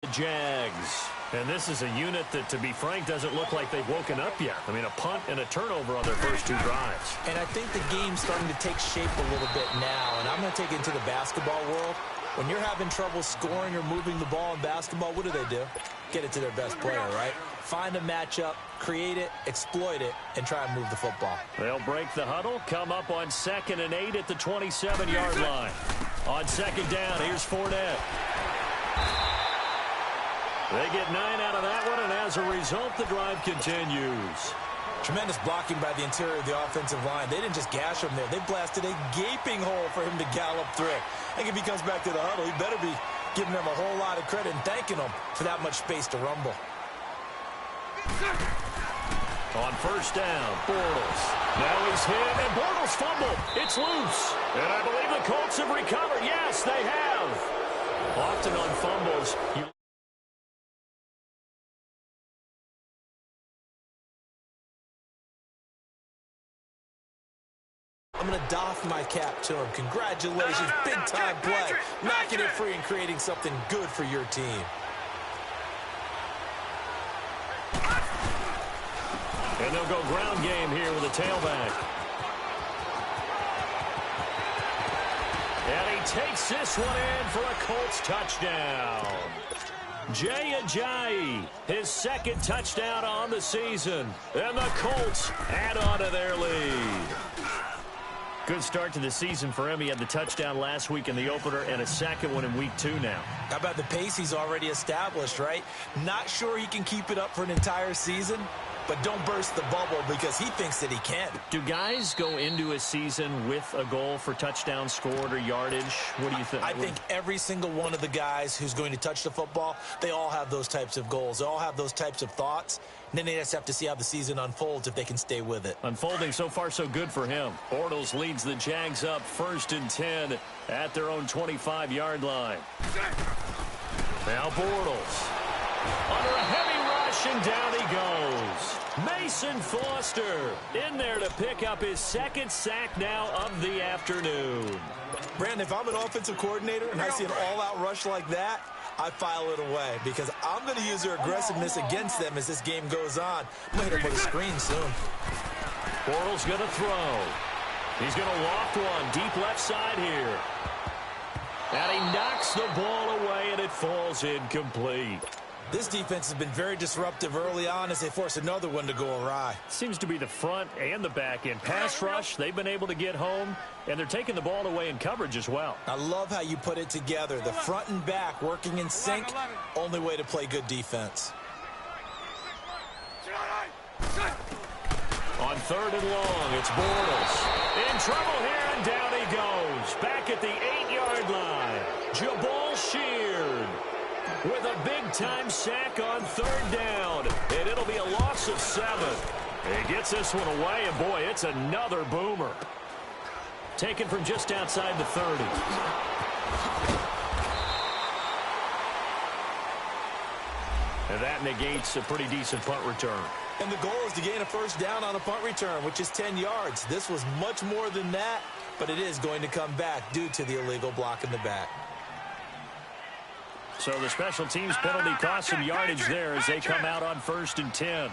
The Jags. And this is a unit that, to be frank, doesn't look like they've woken up yet. I mean, a punt and a turnover on their first two drives. And I think the game's starting to take shape a little bit now. And I'm going to take it into the basketball world. When you're having trouble scoring or moving the ball in basketball, what do? Get it to their best player, right? Find a matchup, create it, exploit it, and try and move the football. They'll break the huddle, come up on 2nd and 8 at the 27-yard line. On 2nd down, here's Fournette. They get 9 out of that one, and as a result, the drive continues. Tremendous blocking by the interior of the offensive line. They didn't just gash him there. They blasted a gaping hole for him to gallop through. I think if he comes back to the huddle, he better be giving them a whole lot of credit and thanking them for that much space to rumble. On 1st down, Bortles. Now he's hit, and Bortles fumbled. It's loose. And I believe the Colts have recovered. Yes, they have. Often on fumbles, I'm going to doff my cap to him. Congratulations, big-time play. Knocking it free and creating something good for your team. And they'll go ground game here with a tailback. And he takes this one in for a Colts touchdown. Jay Ajayi, his 2nd touchdown on the season. And the Colts add on to their lead. Good start to the season for him. He had the touchdown last week in the opener and a 2nd one in week 2 now. How about the pace he's already established, right? Not sure he can keep it up for an entire season, but don't burst the bubble because he thinks that he can. Do guys go into a season with a goal for touchdowns scored or yardage? What do you think? I think every single one of the guys who's going to touch the football, they all have those types of goals. They all have those types of thoughts. And then they just have to see how the season unfolds if they can stay with it. Unfolding so far so good for him. Bortles leads the Jags up 1st and 10 at their own 25-yard line. Now Bortles. Under a heavy rush, and down he goes. Mason Foster in there to pick up his 2nd sack now of the afternoon. Brandon, if I'm an offensive coordinator and I see an all-out rush like that, I file it away because I'm going to use their aggressiveness against them as this game goes on. I'm going to hit him with a screen soon. Bortles going to throw. He's going to loft one deep left side here. And he knocks the ball away, and it falls incomplete. This defense has been very disruptive early on as they force another one to go awry. Seems to be the front and the back end. Pass rush, they've been able to get home, and they're taking the ball away in coverage as well. I love how you put it together. The front and back working in sync, only way to play good defense. On 3rd and long, it's Bortles. In trouble here, and down he goes. Back at the 8-yard line. Jabal Sheard with a big-time sack on 3rd down. And it'll be a loss of 7. He gets this one away, and boy, it's another boomer. Taken from just outside the 30. And that negates a pretty decent punt return. And the goal is to gain a 1st down on a punt return, which is 10 yards. This was much more than that, but it is going to come back due to the illegal block in the back. So the special teams penalty cost some yardage there as they come out on 1st and 10.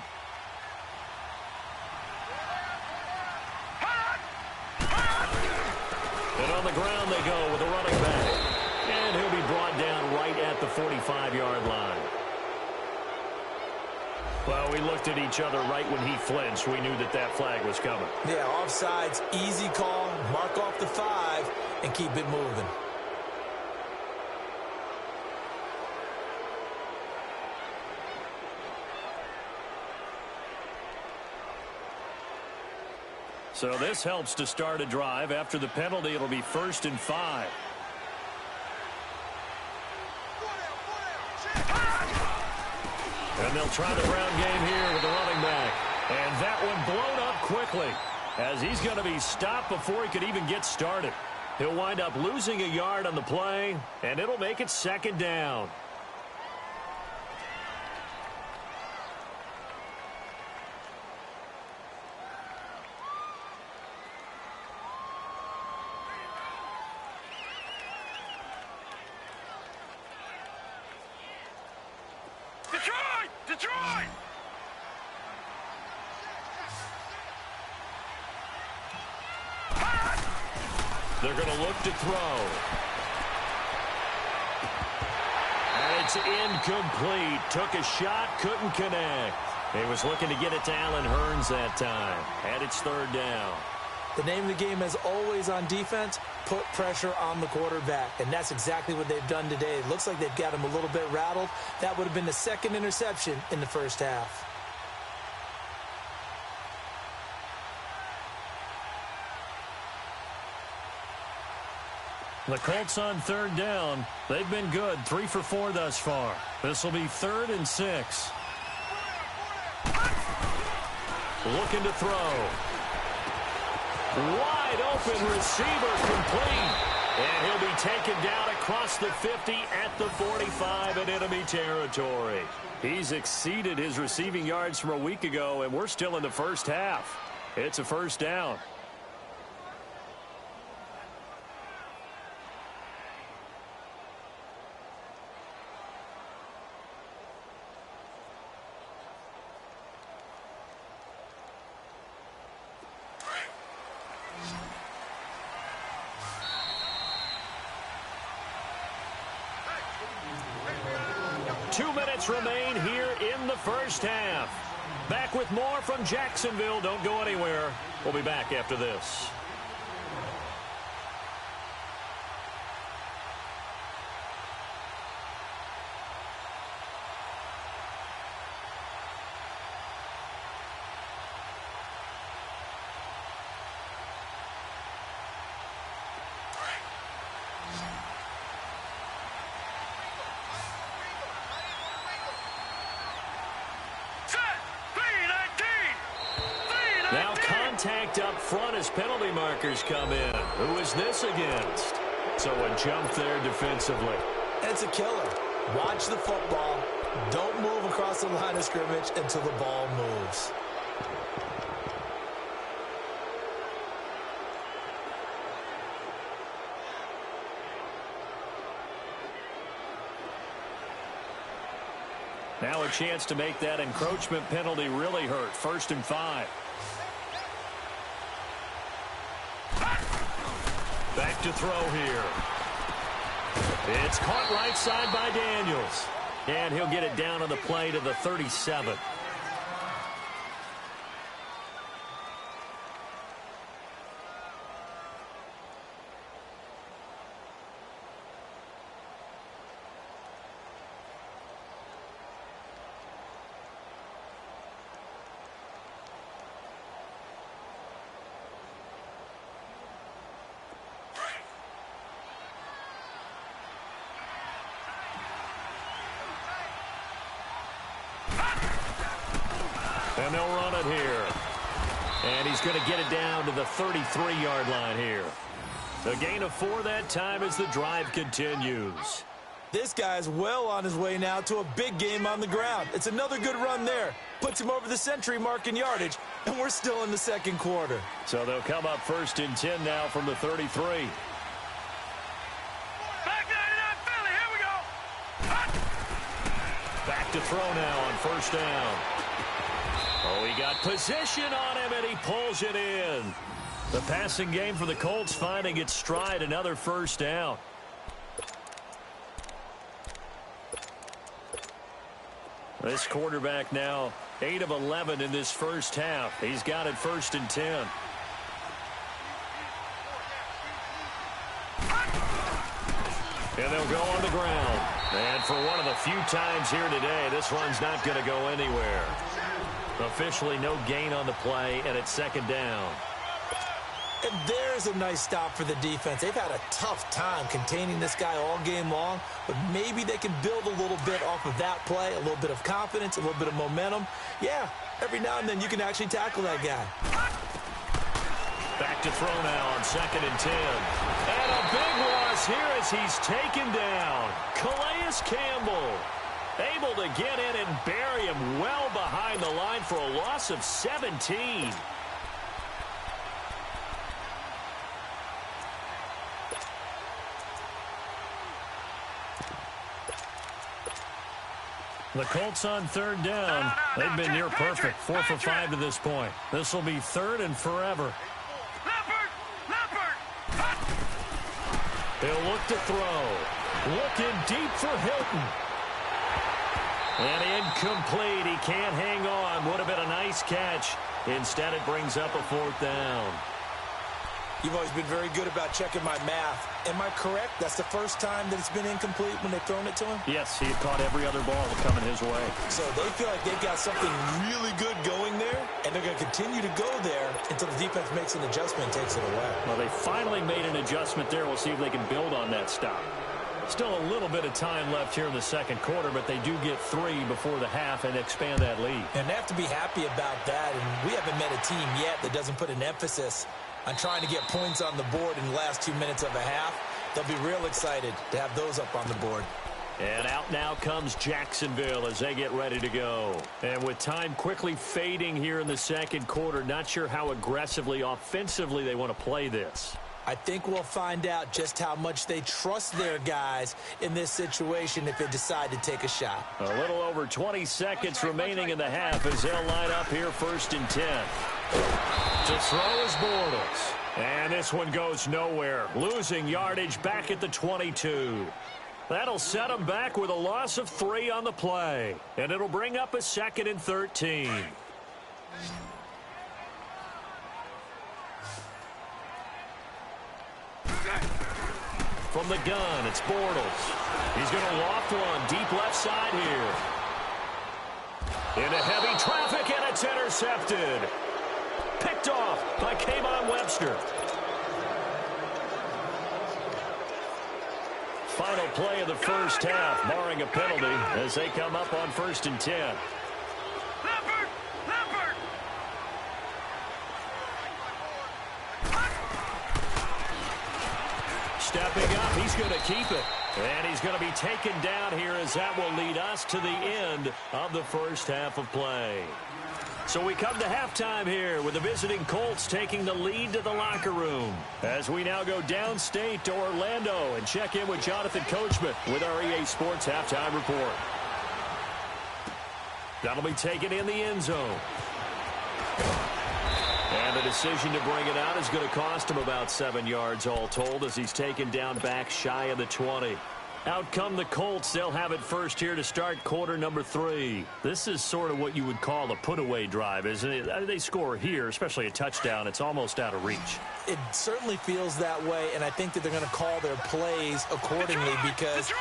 And on the ground they go with a running back. And he'll be brought down right at the 45-yard line. Well, we looked at each other right when he flinched. We knew that that flag was coming. Yeah, offsides, easy call, mark off the 5, and keep it moving. So this helps to start a drive. After the penalty, it'll be 1st and 5. And they'll try the ground game here with the running back. And that one blown up quickly as he's going to be stopped before he could even get started. He'll wind up losing a yard on the play, and it'll make it 2nd down. Detroit! They're going to look to throw. And it's incomplete. Took a shot, couldn't connect. He was looking to get it to Allen Hurns that time. And it's third down. The name of the game, as always on defense, put pressure on the quarterback. And that's exactly what they've done today. It looks like they've got him a little bit rattled. That would have been the second interception in the first half. The Colts on third down. They've been good, 3 for 4 thus far. This will be 3rd and 6. Looking to throw. Wide open receiver complete. And he'll be taken down across the 50 at the 45 in enemy territory. He's exceeded his receiving yards from a week ago, and we're still in the first half. It's a first down. Remain here in the first half. Back with more from Jacksonville. Don't go anywhere. We'll be back after this. Now contact up front as penalty markers come in. Who is this against? So a jump there defensively. It's a killer. Watch the football. Don't move across the line of scrimmage until the ball moves. Now a chance to make that encroachment penalty really hurt. 1st and 5. Back to throw here. It's caught right side by Daniels. And he'll get it down on the play to the 37. And they'll run it here. And he's going to get it down to the 33-yard line here. A gain of 4 that time as the drive continues. This guy's well on his way now to a big game on the ground. It's another good run there. Puts him over the century mark in yardage, and we're still in the second quarter. So they'll come up 1st and 10 now from the 33. Back to throw now on 1st down. Oh, he got position on him, and he pulls it in. The passing game for the Colts finding its stride, another 1st down. This quarterback now 8 of 11 in this first half. He's got it 1st and 10. And they'll go on the ground. And for one of the few times here today, this run's not going to go anywhere. Officially no gain on the play, and it's 2nd down. And there's a nice stop for the defense. They've had a tough time containing this guy all game long, but maybe they can build a little bit off of that play, a little bit of confidence, a little bit of momentum. Yeah, every now and then you can actually tackle that guy. Back to throw now on 2nd and 10. And a big loss here as he's taken down. Calais Campbell able to get in and bury him well behind the line for a loss of 17. The Colts on third down. They've been near perfect. 4 for 5 to this point. This will be third and forever. He'll look to throw. Looking deep for Hilton. And incomplete. He can't hang on. Would have been a nice catch. Instead, it brings up a 4th down. You've always been very good about checking my math. Am I correct? That's the first time that it's been incomplete when they've thrown it to him? Yes, he had caught every other ball coming his way. So they feel like they've got something really good going there, and they're going to continue to go there until the defense makes an adjustment and takes it away. Well, they finally made an adjustment there. We'll see if they can build on that stop. Still a little bit of time left here in the second quarter, but they do get 3 before the half and expand that lead. And they have to be happy about that, and we haven't met a team yet that doesn't put an emphasis on trying to get points on the board in the last 2 minutes of a half. They'll be real excited to have those up on the board. And out now comes Jacksonville as they get ready to go. And with time quickly fading here in the second quarter, not sure how aggressively, offensively they want to play this. I think we'll find out just how much they trust their guys in this situation if they decide to take a shot. A little over 20 seconds remaining in the half as they'll line up here 1st and 10. To throw is Bortles. And this one goes nowhere. Losing yardage back at the 22. That'll set them back with a loss of 3 on the play. And it'll bring up a 2nd and 13. From the gun, it's Bortles. He's going to loft one deep left side here. Into heavy traffic, and it's intercepted. Picked off by Kayvon Webster. Final play of the first half, barring a penalty, as they come up on 1st and 10. Stepping up, he's going to keep it. And he's going to be taken down here as that will lead us to the end of the first half of play. So we come to halftime here with the visiting Colts taking the lead to the locker room. As we now go downstate to Orlando and check in with Jonathan Coachman with our EA Sports Halftime Report. That'll be taken in the end zone. And the decision to bring it out is going to cost him about 7 yards all told as he's taken down back shy of the 20. Out come the Colts. They'll have it first here to start quarter number 3. This is sort of what you would call a put-away drive, isn't it? They score here, especially a touchdown. It's almost out of reach. It certainly feels that way, and I think that they're going to call their plays accordingly because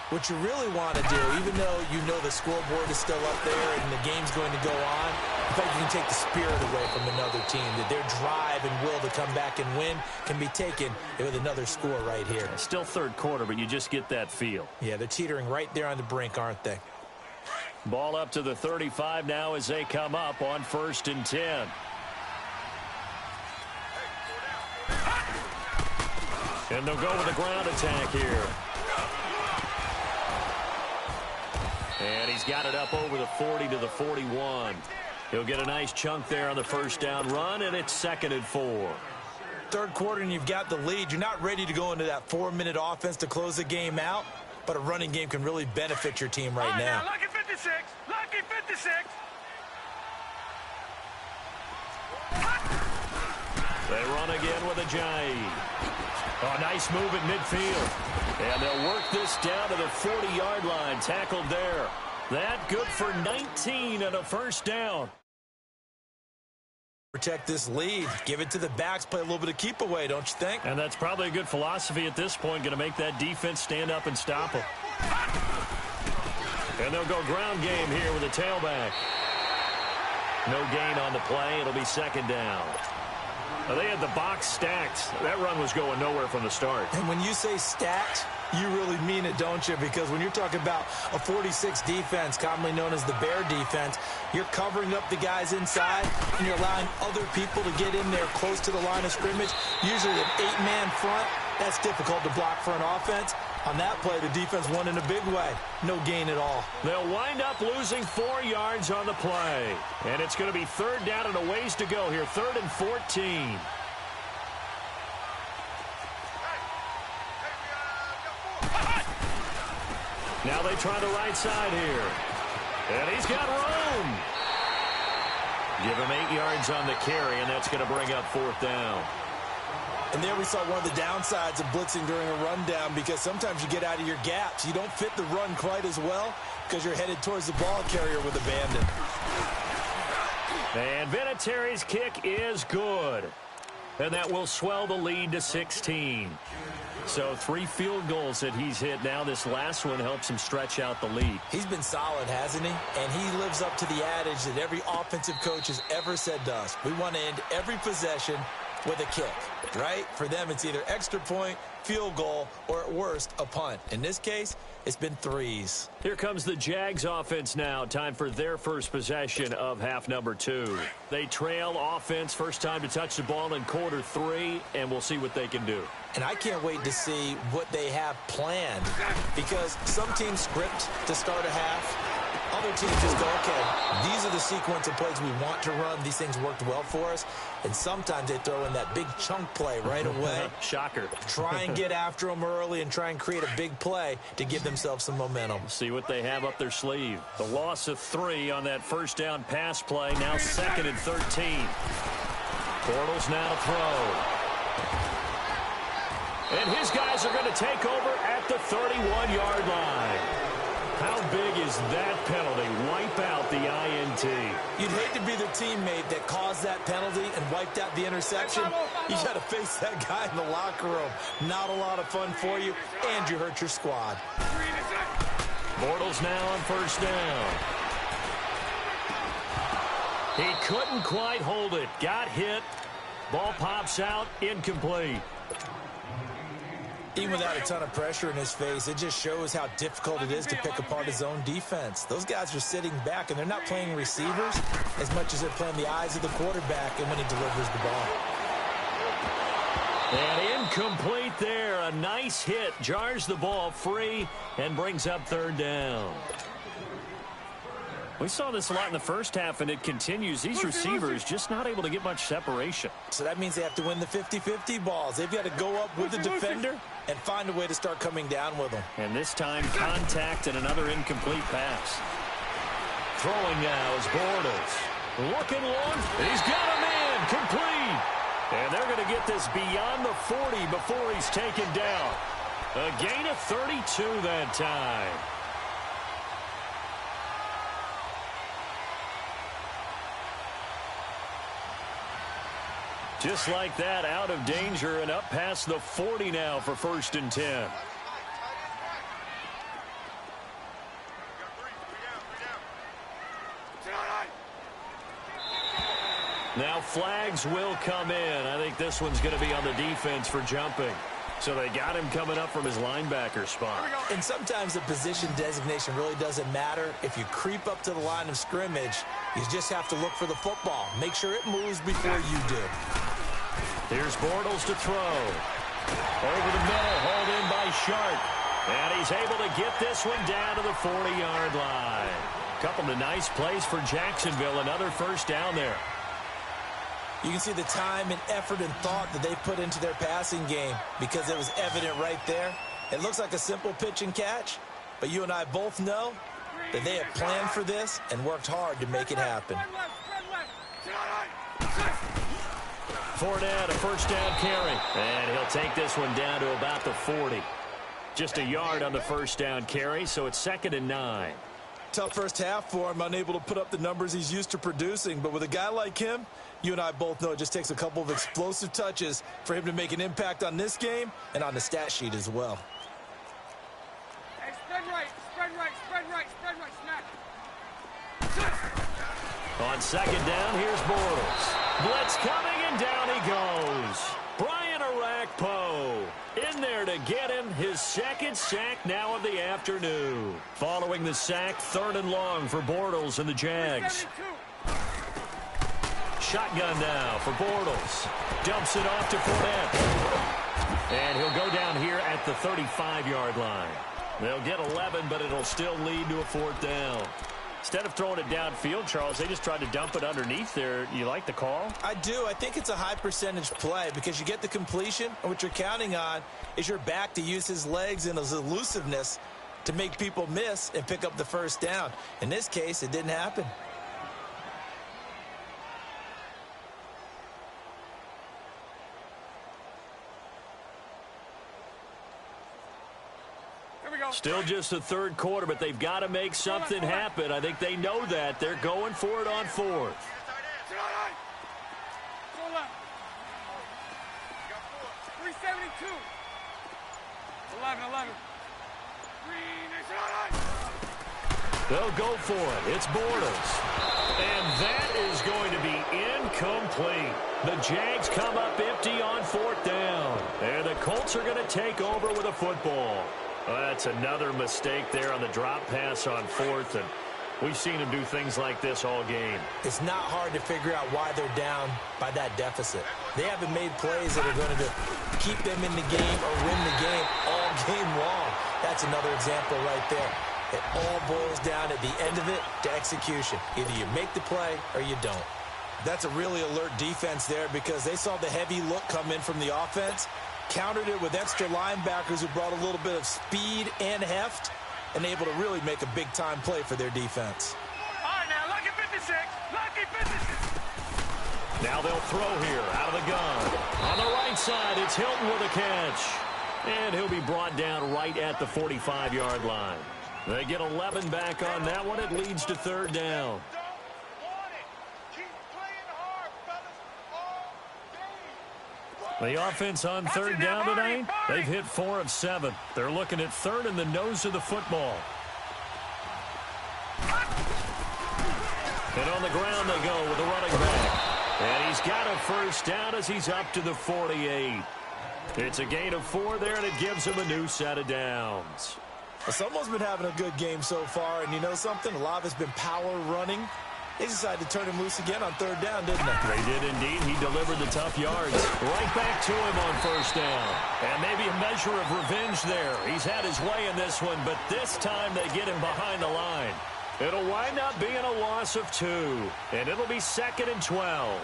what you really want to do, even though you know the scoreboard is still up there and the game's going to go on, I think you can take the spirit away from another team, that their drive and will to come back and win can be taken with another score right here. Still third quarter, but you just get that feel. Yeah, they're teetering right there on the brink, aren't they? Ball up to the 35 now as they come up on 1st and 10. And they'll go with a ground attack here. And he's got it up over the 40 to the 41. He'll get a nice chunk there on the first down run, and it's 2nd and 4. Third quarter, and you've got the lead. You're not ready to go into that 4-minute offense to close the game out, but a running game can really benefit your team right now. Lucky 56. Lucky 56. They run again with Ajayi. Oh, nice move at midfield. And they'll work this down to the 40-yard line. Tackled there. That good for 19 and a first down. Protect this lead. Give it to the backs. Play a little bit of keep away, don't you think? And that's probably a good philosophy at this point. Going to make that defense stand up and stop them. And they'll go ground game here with a tailback. No gain on the play. It'll be 2nd down. They had the box stacked. That run was going nowhere from the start. And when you say stacked, you really mean it, don't you? Because when you're talking about a 46 defense, commonly known as the Bear defense, you're covering up the guys inside, and you're allowing other people to get in there close to the line of scrimmage. Usually an 8-man front, that's difficult to block for an offense. On that play, the defense won in a big way. No gain at all. They'll wind up losing 4 yards on the play. And it's going to be 3rd down and a ways to go here. 3rd and 14. Now they try the right side here. And he's got room. Give him 8 yards on the carry, and that's going to bring up 4th down. And there we saw one of the downsides of blitzing during a rundown, because sometimes you get out of your gaps. You don't fit the run quite as well because you're headed towards the ball carrier with abandon. And Vinatieri's kick is good. And that will swell the lead to 16. So 3 field goals that he's hit now. This last one helps him stretch out the lead. He's been solid, hasn't he? And he lives up to the adage that every offensive coach has ever said to us. We want to end every possession with a kick, right? For them, it's either extra point, field goal, or at worst, a punt. In this case, it's been 3s. Here comes the Jags offense now. Time for their first possession of half number 2. They trail offense, first time to touch the ball in quarter 3, and we'll see what they can do. And I can't wait to see what they have planned, because some teams script to start a half. Other teams just go, okay, these are the sequence of plays we want to run. These things worked well for us. And sometimes they throw in that big chunk play right away. Shocker. Try and get after them early and try and create a big play to give themselves some momentum. See what they have up their sleeve. The loss of 3 on that first down pass play. Now 2nd and 13. Bortles now to throw. And his guys are going to take over at the 31-yard line. How big is that penalty? Wipe out the INT. You'd hate to be the teammate that caused that penalty and wiped out the interception. You got to face that guy in the locker room. Not a lot of fun for you, and you hurt your squad. Bortles now on first down. He couldn't quite hold it. Got hit. Ball pops out. Incomplete. Even without a ton of pressure in his face, it just shows how difficult it is to pick apart his own defense. Those guys are sitting back, and they're not playing receivers as much as they're playing the eyes of the quarterback and when he delivers the ball. And incomplete there. A nice hit. Jars the ball free and brings up 3rd down. We saw this a lot in the first half, and it continues. These receivers just not able to get much separation. So that means they have to win the 50-50 balls. They've got to go up with the defender and find a way to start coming down with them. And this time, contact and another incomplete pass. Throwing now is Bortles. Looking long. He's got a man. Complete. And they're going to get this beyond the 40 before he's taken down. A gain of 32 that time. Just like that, out of danger and up past the 40 now for 1st and 10. Now flags will come in. I think this one's going to be on the defense for jumping. So they got him coming up from his linebacker spot. And sometimes the position designation really doesn't matter. If you creep up to the line of scrimmage, you just have to look for the football. Make sure it moves before you do. Here's Bortles to throw. Over the middle, hauled in by Sharp. And he's able to get this one down to the 40-yard line. Couple of nice plays for Jacksonville. Another first down there. You can see the time and effort and thought that they put into their passing game because it was evident right there. It looks like a simple pitch and catch, but you and I both know that they have planned for this and worked hard to make it happen. Fournette, a first down carry. And he'll take this one down to about the 40. Just a yard on the first down carry, so it's 2nd and 9. Tough first half for him, unable to put up the numbers he's used to producing. But with a guy like him, you and I both know it just takes a couple of explosive touches for him to make an impact on this game and on the stat sheet as well. Hey, spread right, spread right, spread right, spread right, snap. On 2nd down, here's Bortles. Blitz coming, and down he goes. Brian Arakpo in there to get him. His 2nd sack now of the afternoon. Following the sack, 3rd and long for Bortles and the Jags. Shotgun now for Bortles. Dumps it off to Fournette. And he'll go down here at the 35-yard line. They'll get 11, but it'll still lead to a 4th down. Instead of throwing it downfield, Charles, they just tried to dump it underneath there. You like the call? I do. I think it's a high percentage play because you get the completion, and what you're counting on is your back to use his legs and his elusiveness to make people miss and pick up the first down. In this case, it didn't happen. Still just the third quarter, but they've got to make something happen. I think they know that. They're going for it on fourth. 372. 11. They'll go for it. It's Bortles. And that is going to be incomplete. The Jags come up empty on fourth down. And the Colts are going to take over with a football. Well, that's another mistake there on the drop pass on fourth, and we've seen him do things like this all game. It's not hard to figure out why they're down by that deficit. They haven't made plays that are going to keep them in the game or win the game all game long. That's another example right there. It all boils down at the end of it to execution. Either you make the play or you don't. That's a really alert defense there because they saw the heavy look come in from the offense, countered it with extra linebackers who brought a little bit of speed and heft, and able to really make a big-time play for their defense. All right, now, lucky 56. Lucky 56. Now they'll throw here out of the gun. On the right side, it's Hilton with a catch. And he'll be brought down right at the 45-yard line. They get 11 back on that one. It leads to third down. The offense on third down tonight, they've hit 4 of 7. They're looking at third in the nose of the football. And on the ground they go with the running back. And he's got a first down as he's up to the 48. It's a gain of 4 there, and it gives him a new set of downs. Well, someone's been having a good game so far, and you know something? A lot of it's been power running. They decided to turn him loose again on third down, didn't they? They did indeed. He delivered the tough yards. Right back to him on first down. And maybe a measure of revenge there. He's had his way in this one, but this time they get him behind the line. It'll wind up being a loss of 2, and it'll be 2nd and 12.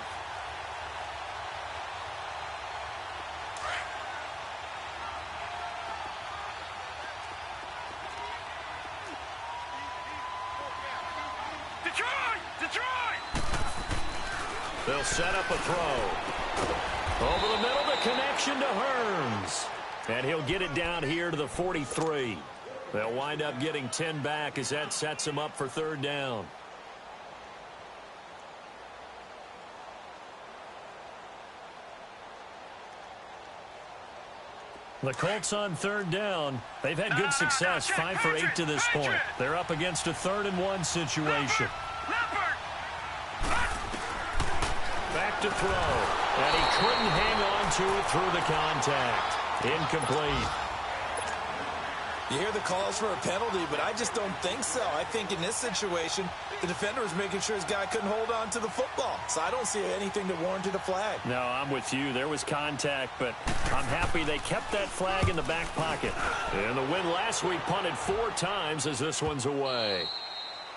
They'll set up a throw. Over the middle, the connection to Hearns. And he'll get it down here to the 43. They'll wind up getting 10 back as that sets him up for third down. The Colts on third down. They've had good success, 5 for 8 to this point. They're up against a 3rd and 1 situation. Back to throw. And he couldn't hang on to it through the contact. Incomplete. You hear the calls for a penalty, but I just don't think so. I think in this situation, the defender was making sure his guy couldn't hold on to the football. So I don't see anything that warranted a flag. No, I'm with you. There was contact, but I'm happy they kept that flag in the back pocket. And the win last week punted 4 times as this one's away.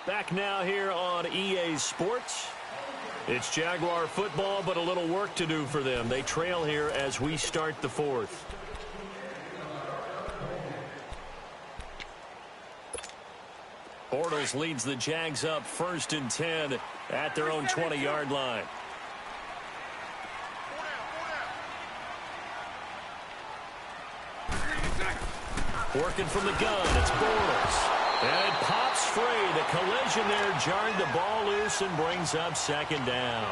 Back now here on EA Sports. It's Jaguar football, but a little work to do for them. They trail here as we start the 4th. Bortles leads the Jags up 1st and 10 at their own 20-yard line. Working from the gun, it's Bortles. And it pops free. The collision there jarred the ball loose and brings up 2nd down.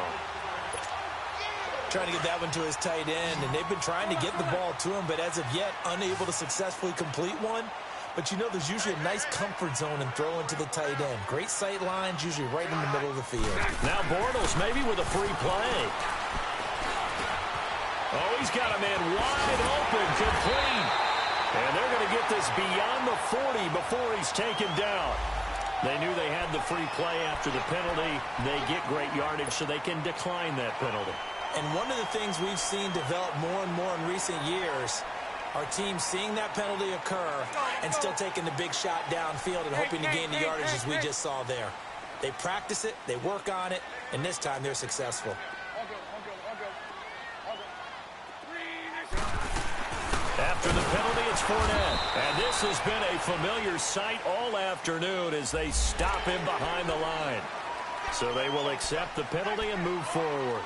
Trying to get that one to his tight end, and they've been trying to get the ball to him, but as of yet, unable to successfully complete one. But you know there's usually a nice comfort zone in throwing to the tight end. Great sight lines, usually right in the middle of the field. Now Bortles maybe with a free play. Oh, he's got a man wide open, complete. And they're going to get this beyond the 40 before he's taken down. They knew they had the free play after the penalty. They get great yardage so they can decline that penalty. And one of the things we've seen develop more and more in recent years, our team seeing that penalty occur and still taking the big shot downfield and hoping to gain the yardage as we just saw there. They practice it, they work on it, and this time they're successful. After After the penalty, it's Fournette. And this has been a familiar sight all afternoon as they stop him behind the line. So they will accept the penalty and move forward.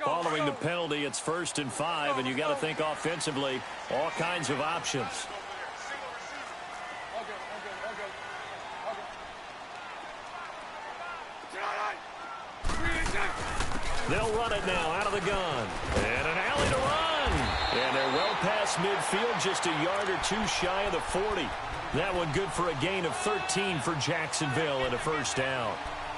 Following the penalty, it's 1st and 5, and you got to think offensively, all kinds of options. They'll run it now out of the gun. And an alley to run. And they're well past midfield, just a yard or two shy of the 40. That one good for a gain of 13 for Jacksonville and a first down.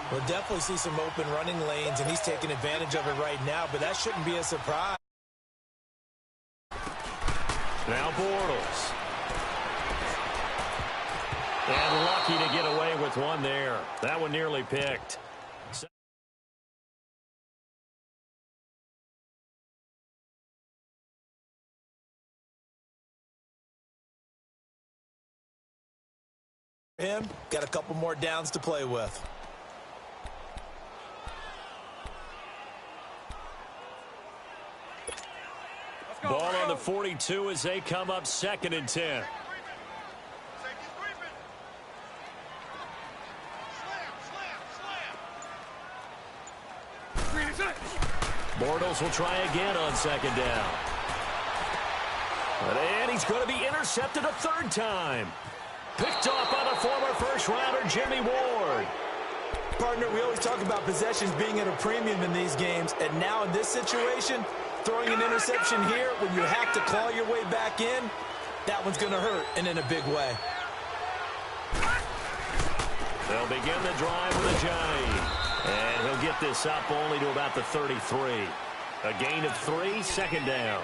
We'll definitely see some open running lanes, and he's taking advantage of it right now, but that shouldn't be a surprise. Now Bortles. And lucky to get away with one there. That one nearly picked. Him, got a couple more downs to play with. Ball on the 42 as they come up 2nd and 10. Bortles will try again on 2nd down. And he's going to be intercepted a 3rd time. Picked off by the former first-rounder, Jimmy Ward. Partner, we always talk about possessions being at a premium in these games, and now in this situation, throwing an interception here when you have to claw your way back in, that one's going to hurt, and in a big way. They'll begin the drive with a J. And he'll get this up only to about the 33. A gain of 3, 2nd down.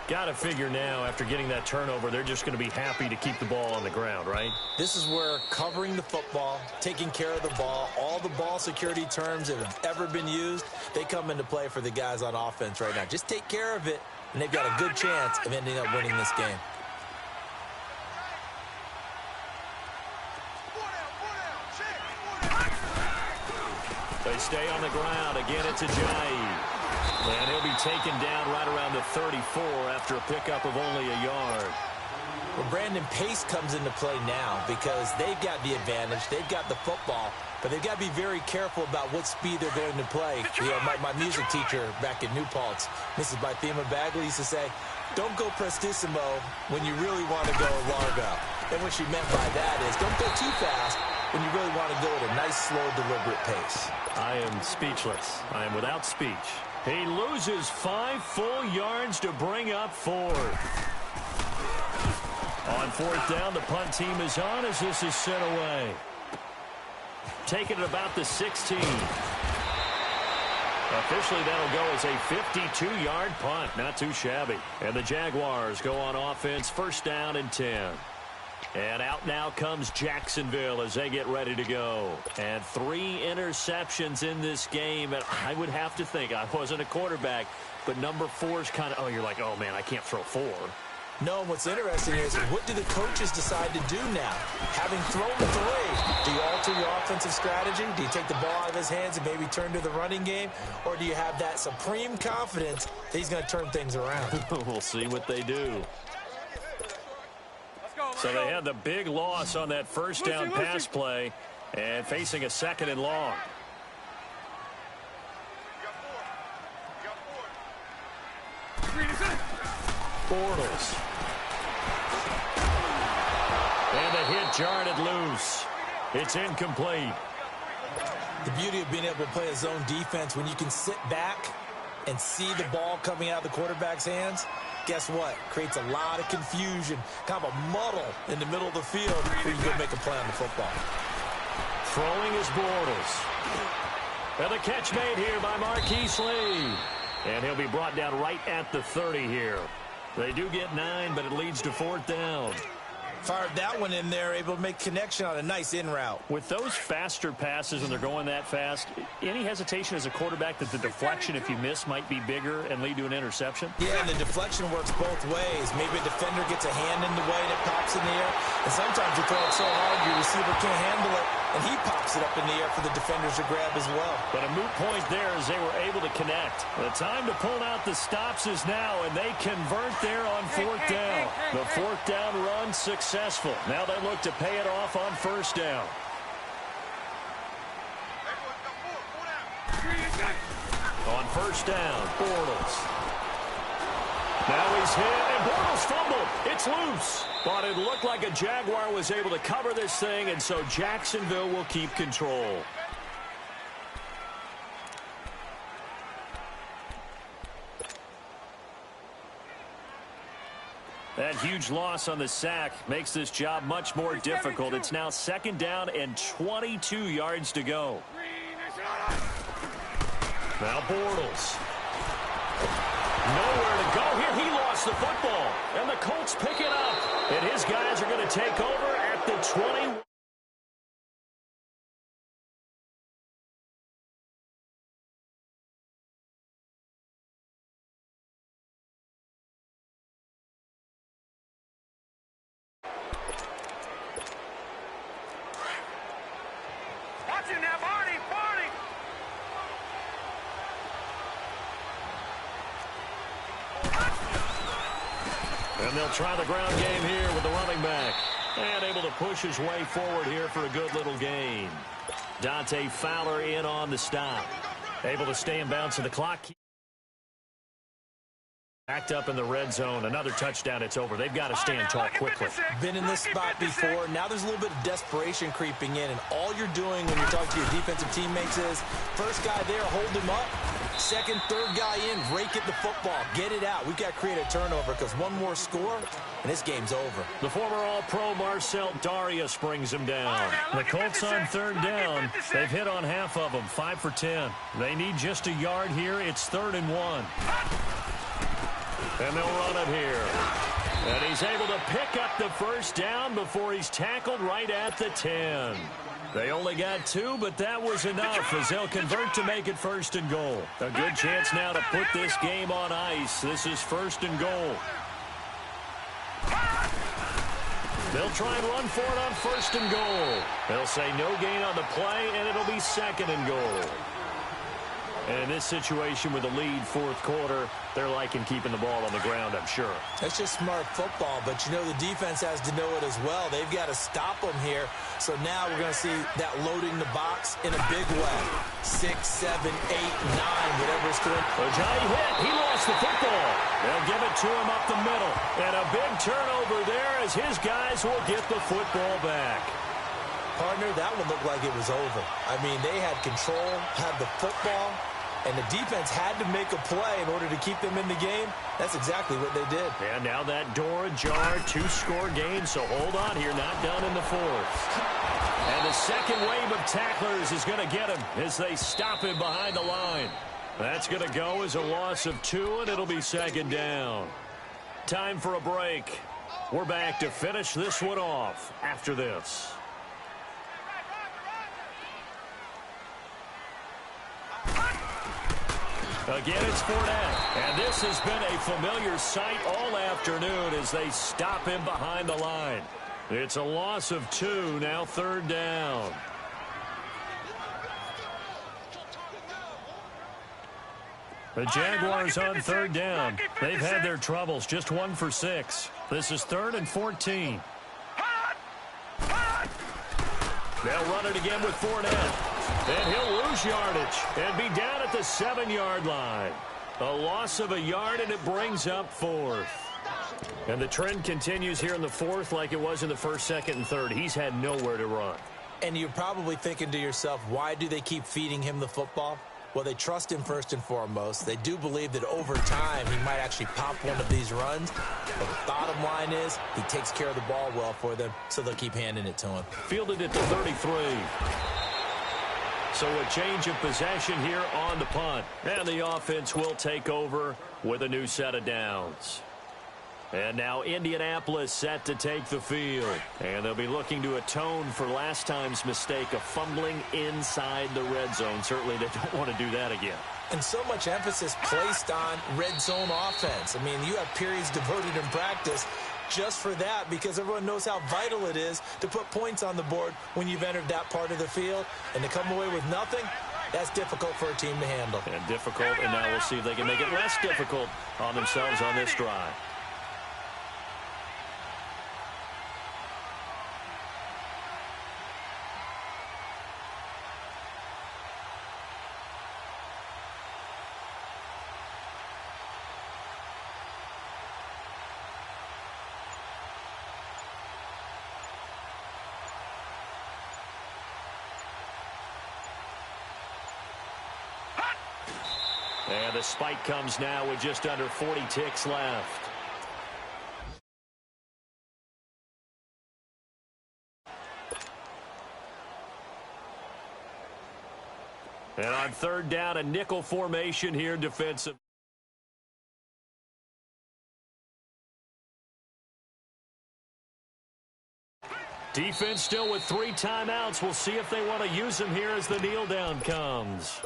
Got to figure now, after getting that turnover, they're just going to be happy to keep the ball on the ground, right? This is where covering the football, taking care of the ball, all the ball security terms that have ever been used, they come into play for the guys on offense right now. Just take care of it, and they've got a good chance of ending up winning this game. They stay on the ground. Again, it's Ajayi. And he'll be taken down right around the 34 after a pickup of only a yard. Well, Brandon, pace comes into play now because they've got the advantage. They've got the football, but they've got to be very careful about what speed they're going to play. You know, my music teacher back in New Paltz, Mrs. Bythema Bagley, used to say, don't go prestissimo when you really want to go largo. And what she meant by that is don't go too fast when you really want to go at a nice, slow, deliberate pace. I am speechless. I am without speech. He loses 5 full yards to bring up 4. On 4th down, the punt team is on as this is sent away. Taking it about the 16. Officially, that'll go as a 52-yard punt. Not too shabby. And the Jaguars go on offense, 1st down and 10. And out now comes Jacksonville as they get ready to go. And 3 interceptions in this game. And I would have to think, I wasn't a quarterback, but number 4 is kind of, you're like, oh, man, I can't throw 4. No, what's interesting is what do the coaches decide to do now? Having thrown 3, do you alter your offensive strategy? Do you take the ball out of his hands and maybe turn to the running game? Or do you have that supreme confidence that he's going to turn things around? We'll see what they do. So they had the big loss on that 1st down pass play and facing a 2nd and long. Bortles. And the hit jarred it loose. It's incomplete. The beauty of being able to play a zone defense when you can sit back and see the ball coming out of the quarterback's hands, guess what? Creates a lot of confusion, kind of a muddle in the middle of the field where you can go make a play on the football. Throwing is Bortles. And the catch made here by Marquise Lee. And he'll be brought down right at the 30 here. They do get 9, but it leads to 4th down. Fired that one in there, able to make connection on a nice in route. With those faster passes when they're going that fast, any hesitation as a quarterback that the deflection, if you miss, might be bigger and lead to an interception? Yeah, and the deflection works both ways. Maybe a defender gets a hand in the way and it pops in the air. And sometimes you throw it so hard your receiver can't handle it, and he pops it up in the air for the defenders to grab as well. But a moot point there as they were able to connect. The time to pull out the stops is now, and they convert there on fourth down. The fourth down run successful. Now they look to pay it off on first down. On first down, Bortles. Now he's hit, and Bortles fumbled. It's loose. But it looked like a Jaguar was able to cover this thing, and so Jacksonville will keep control. That huge loss on the sack makes this job much more difficult. It's now second down and 22 yards to go. Now Bortles. Nowhere to go here. He lost the football. And the Colts pick it up. And his guys are going to take over at the 20. Watch it now, Barney, Barney. And they'll try the ground game here with the running back. And able to push his way forward here for a good little gain. Dante Fowler in on the stop. Able to stay in bounds to the clock. Backed up in the red zone. Another touchdown, it's over. They've got to stand tall quickly. Been in this spot before. Now there's a little bit of desperation creeping in, and all you're doing when you're talking to your defensive teammates is first guy there, hold him up. Second, third guy in, rake at the football. Get it out. We've got to create a turnover because one more score, and this game's over. The former All-Pro Marcel Darius brings him down. The Colts on third down. They've hit on half of them, 5 for 10. They need just a yard here. It's 3rd and 1. And they'll run it here. And he's able to pick up the first down before he's tackled right at the 10. They only got 2, but that was enough as they'll convert to make it 1st and goal. A good chance now to put this game on ice. This is 1st and goal. They'll try and run for it on 1st and goal. They'll say no gain on the play, and it'll be 2nd and goal. And in this situation with the lead 4th quarter, they're liking keeping the ball on the ground, I'm sure. That's just smart football, but you know the defense has to know it as well. They've got to stop them here. So now we're going to see that loading the box in a big way. 6, 7, 8, 9, whatever it's doing. Ajayi hit. He lost the football. They'll give it to him up the middle. And a big turnover there as his guys will get the football back. Partner, that one looked like it was over. I mean, they had control, had the football, and the defense had to make a play in order to keep them in the game. That's exactly what they did. And now that door ajar, 2-score game, so hold on here, not done in the 4th. And the second wave of tacklers is going to get him as they stop him behind the line. That's going to go as a loss of 2, and it'll be 2nd down. Time for a break. We're back to finish this one off after this. Again, it's Fournette. And this has been a familiar sight all afternoon as they stop him behind the line. It's a loss of 2, now 3rd down. The Jaguars on 3rd down. They've had their troubles, just 1 for 6. This is 3rd and 14. They'll run it again with Fournette. And he'll lose yardage and be down at the 7-yard line. A loss of a yard, and it brings up 4th. And the trend continues here in the 4th like it was in the 1st, 2nd, and 3rd. He's had nowhere to run. And you're probably thinking to yourself, why do they keep feeding him the football? Well, they trust him first and foremost. They do believe that over time he might actually pop one of these runs. But the bottom line is he takes care of the ball well for them, so they'll keep handing it to him. Fielded at the 33. So a change of possession here on the punt. And the offense will take over with a new set of downs. And now Indianapolis set to take the field. And they'll be looking to atone for last time's mistake of fumbling inside the red zone. Certainly they don't want to do that again. And so much emphasis placed on red zone offense. I mean, you have periods devoted in practice just for that because everyone knows how vital it is to put points on the board when you've entered that part of the field. And to come away with nothing, that's difficult for a team to handle. And difficult, and now we'll see if they can make it less difficult on themselves on this drive. And the spike comes now with just under 40 ticks left. And on third down, a nickel formation here defensive. Defense still with 3 timeouts. We'll see if they want to use them here as the kneel down comes.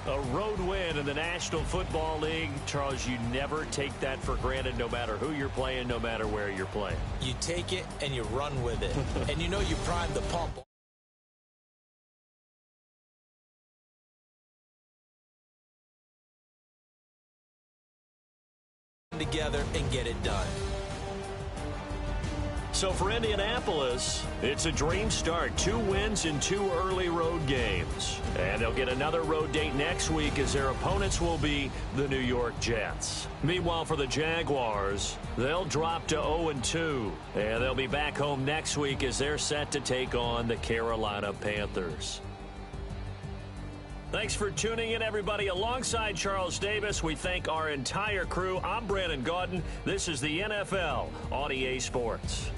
A road win in the National Football League. Charles, you never take that for granted no matter who you're playing, no matter where you're playing. You take it and you run with it. And you know you prime the pump together and get it done. So for Indianapolis, it's a dream start. 2 wins in 2 early road games. And they'll get another road date next week as their opponents will be the New York Jets. Meanwhile, for the Jaguars, they'll drop to 0-2. And they'll be back home next week as they're set to take on the Carolina Panthers. Thanks for tuning in, everybody. Alongside Charles Davis, we thank our entire crew. I'm Brandon Gaudin. This is the NFL on EA Sports.